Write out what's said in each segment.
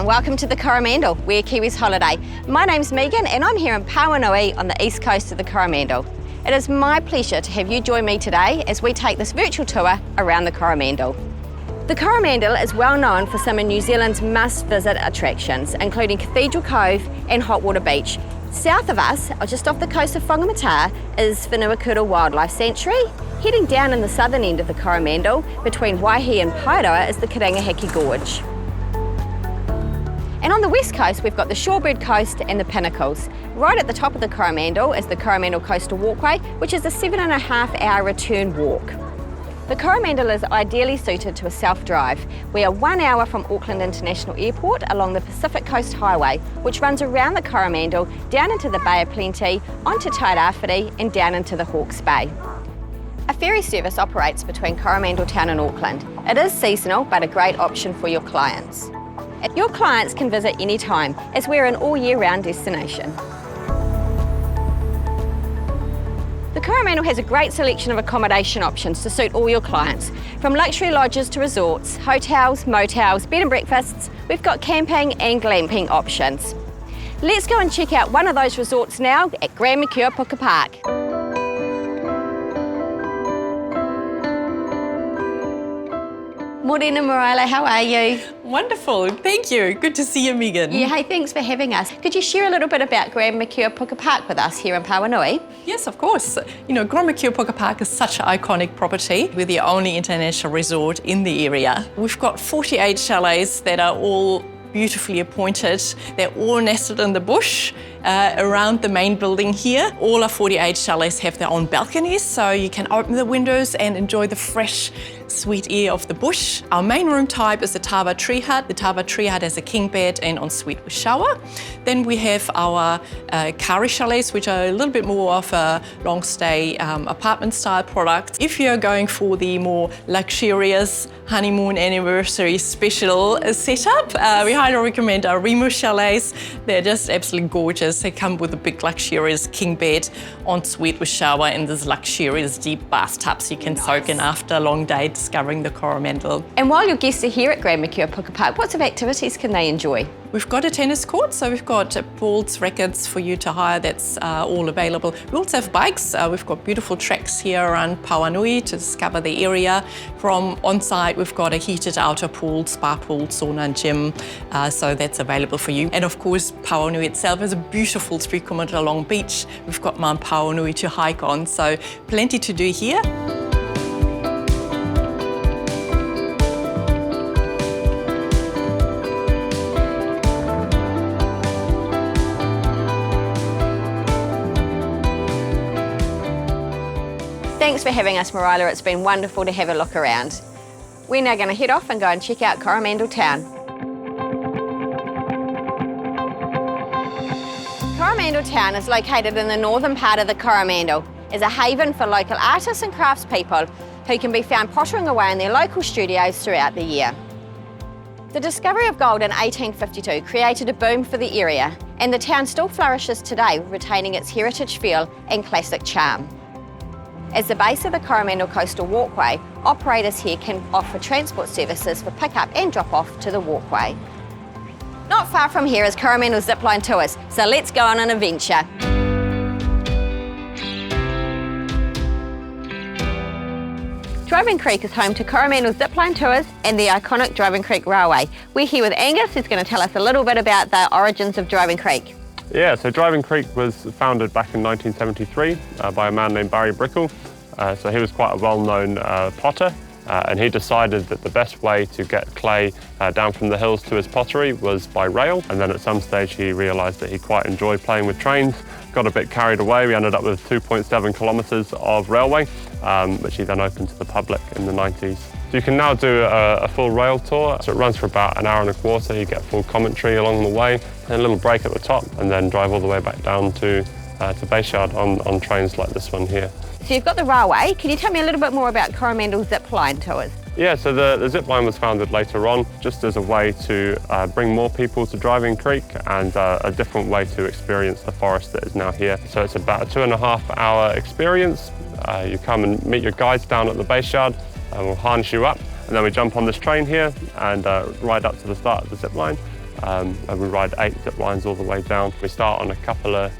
and welcome to the Coromandel, where Kiwis holiday. My name's Megan and I'm here in Pauanui on the east coast of the Coromandel. It is my pleasure to have you join me today as we take this virtual tour around the Coromandel. The Coromandel is well known for some of New Zealand's must-visit attractions, including Cathedral Cove and Hot Water Beach. South of us, just off the coast of Whangamata, is Whenuakura Wildlife Sanctuary. Heading down in the southern end of the Coromandel, between Waihi and Paeroa, is the Kirangahiki Gorge. And on the west coast, we've got the Shorebird Coast and the Pinnacles. Right at the top of the Coromandel is the Coromandel Coastal Walkway, which is a 7.5-hour return walk. The Coromandel is ideally suited to a self-drive. We are 1 hour from Auckland International Airport along the Pacific Coast Highway, which runs around the Coromandel, down into the Bay of Plenty, onto Tairāwhiti and down into the Hawke's Bay. A ferry service operates between Coromandel Town and Auckland. It is seasonal, but a great option for your clients. Your clients can visit any time, as we're an all-year-round destination. The Coromandel has a great selection of accommodation options to suit all your clients. From luxury lodges to resorts, hotels, motels, bed and breakfasts, we've got camping and glamping options. Let's go and check out one of those resorts now at Grand Mercer Puka Park. Morena Maraila, how are you? Wonderful, thank you. Good to see you, Megan. Yeah, hey, thanks for having us. Could you share a little bit about Grand Mercer Puka Park with us here in Pauanui? Yes, of course. You know, Grand Mercer Puka Park is such an iconic property. We're the only international resort in the area. We've got 48 chalets that are all beautifully appointed. They're all nested in the bush around the main building here. All our 48 chalets have their own balconies, so you can open the windows and enjoy the fresh, sweet air of the bush. Our main room type is the Tawa Tree Hut. The Tawa Tree Hut has a king bed and ensuite with shower. Then we have our Kari chalets, which are a little bit more of a long stay apartment style product. If you're going for the more luxurious honeymoon anniversary special setup, we highly recommend our Remu chalets. They're just absolutely gorgeous. They come with a big luxurious king bed, ensuite with shower, and this luxurious deep bathtubs you can soak in after a long day discovering the Coromandel. And while your guests are here at Grand Mercer Puka Park, what sort of activities can they enjoy? We've got a tennis court, so we've got balls, rackets for you to hire. That's all available. We also have bikes. We've got beautiful tracks here around Pauanui to discover the area. From on-site, we've got a heated outer pool, spa pool, sauna and gym, so that's available for you. And of course, Pauanui itself has a beautiful 3-kilometre long beach. We've got Mount Pauanui to hike on, so plenty to do here. Thanks for having us, Maraila. It's been wonderful to have a look around. We're now going to head off and go and check out Coromandel Town. Coromandel Town is located in the northern part of the Coromandel. It's a haven for local artists and craftspeople who can be found pottering away in their local studios throughout the year. The discovery of gold in 1852 created a boom for the area, and the town still flourishes today, retaining its heritage feel and classic charm. As the base of the Coromandel Coastal Walkway, operators here can offer transport services for pick-up and drop-off to the walkway. Not far from here is Coromandel Zipline Tours, so let's go on an adventure. Driving Creek is home to Coromandel Zipline Tours and the iconic Driving Creek Railway. We're here with Angus, who's going to tell us a little bit about the origins of Driving Creek. Yeah, so Driving Creek was founded back in 1973 by a man named Barry Brickle. So he was quite a well-known potter, and he decided that the best way to get clay down from the hills to his pottery was by rail. And then at some stage he realised that he quite enjoyed playing with trains, got a bit carried away. We ended up with 2.7 kilometres of railway, which he then opened to the public in the 90s. So you can now do a full rail tour. So it runs for about an hour and a quarter. You get full commentary along the way, and a little break at the top, and then drive all the way back down to Bayshard on trains like this one here. So you've got the railway. Can you tell me a little bit more about Coromandel Zipline Tours? Yeah, so the zip line was founded later on just as a way to bring more people to Driving Creek and a different way to experience the forest that is now here. So it's about a 2.5-hour experience. You come and meet your guides down at the Bayshard, and we'll harness you up, and then we jump on this train here and ride up to the start of the zip line. and we ride 8 zip lines all the way down. We start on a couple of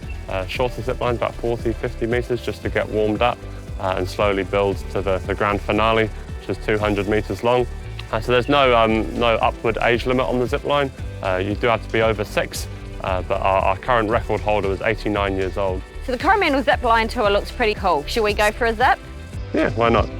shorter zip lines, about 40, 50 metres, just to get warmed up, and slowly build to the grand finale, which is 200 metres long. So there's no upward age limit on the zip line. You do have to be over 6, but our current record holder was 89 years old. So the Coromandel zip line tour looks pretty cool. Should we go for a zip? Yeah, why not?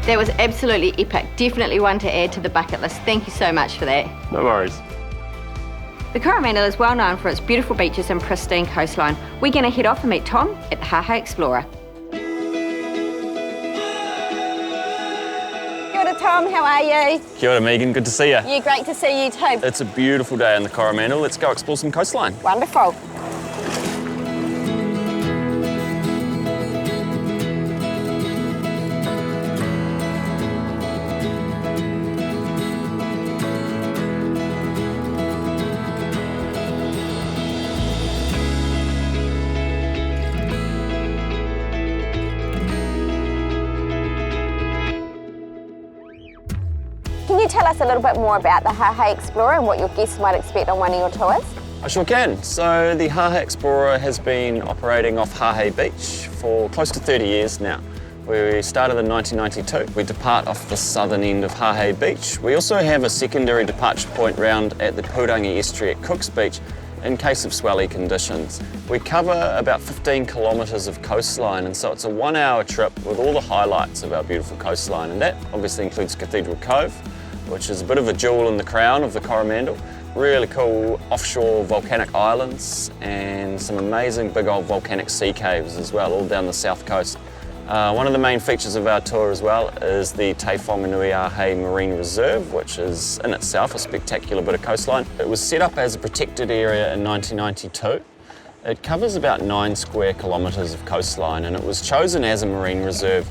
That was absolutely epic. Definitely one to add to the bucket list. Thank you so much for that. No worries. The Coromandel is well known for its beautiful beaches and pristine coastline. We're going to head off and meet Tom at the Hahei Explorer. Kia ora, Tom, how are you? Kia ora, Megan, good to see you. Yeah, great to see you too. It's a beautiful day in the Coromandel. Let's go explore some coastline. Wonderful. Can you tell us a little bit more about the Hahei Explorer and what your guests might expect on one of your tours? I sure can. So the Hahei Explorer has been operating off Hahei Beach for close to 30 years now. We started in 1992. We depart off the southern end of Hahei Beach. We also have a secondary departure point round at the Purangi estuary at Cook's Beach in case of swelly conditions. We cover about 15 kilometres of coastline, and so it's a 1-hour trip with all the highlights of our beautiful coastline, and that obviously includes Cathedral Cove, which is a bit of a jewel in the crown of the Coromandel. Really cool offshore volcanic islands and some amazing big old volcanic sea caves as well, all down the south coast. One of the main features of our tour as well is the Te Whanganui-a-Hei Marine Reserve, which is in itself a spectacular bit of coastline. It was set up as a protected area in 1992. It covers about 9 square kilometres of coastline, and it was chosen as a marine reserve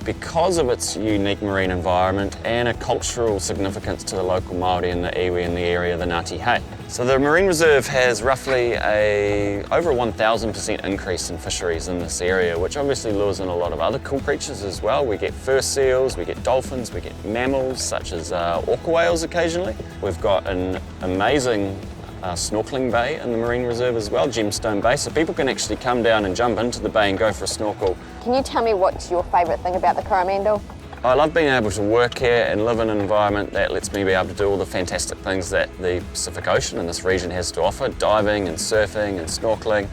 because of its unique marine environment and a cultural significance to the local Māui and the iwi in the area, the Ngāti Hei. So the marine reserve has roughly over a 1,000% increase in fisheries in this area, which obviously lures in a lot of other cool creatures as well. We get fur seals, we get dolphins, we get mammals such as orca whales occasionally. We've got an amazing snorkeling bay in the marine reserve as well, Gemstone Bay, so people can actually come down and jump into the bay and go for a snorkel. Can you tell me what's your favourite thing about the Coromandel? I love being able to work here and live in an environment that lets me be able to do all the fantastic things that the Pacific Ocean and this region has to offer, diving and surfing and snorkeling.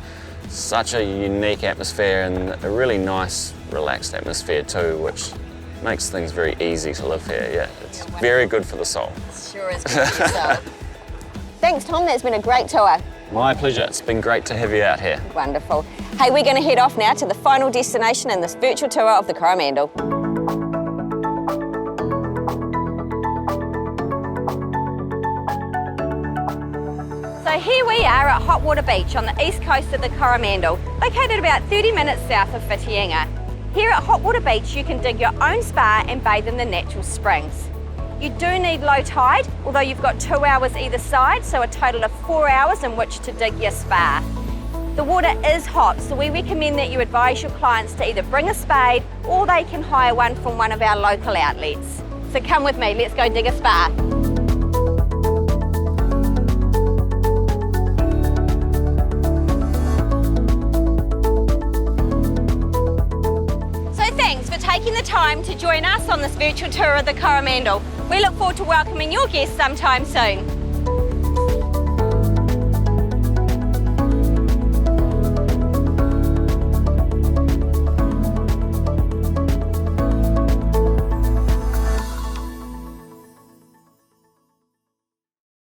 Such a unique atmosphere and a really nice, relaxed atmosphere too, which makes things very easy to live here. Yeah, it's very good for the soul. Sure is good for your soul. Thanks, Tom. That's been a great tour. My pleasure. It's been great to have you out here. Wonderful. Hey, we're going to head off now to the final destination in this virtual tour of the Coromandel. So here we are at Hot Water Beach on the east coast of the Coromandel, located about 30 minutes south of Whitianga. Here at Hot Water Beach, you can dig your own spa and bathe in the natural springs. You do need low tide, although you've got 2 hours either side, so a total of 4 hours in which to dig your spa. The water is hot, so we recommend that you advise your clients to either bring a spade or they can hire one from one of our local outlets. So come with me, let's go dig a spa. So thanks for taking the time to join us on this virtual tour of the Coromandel. We look forward to welcoming your guests sometime soon.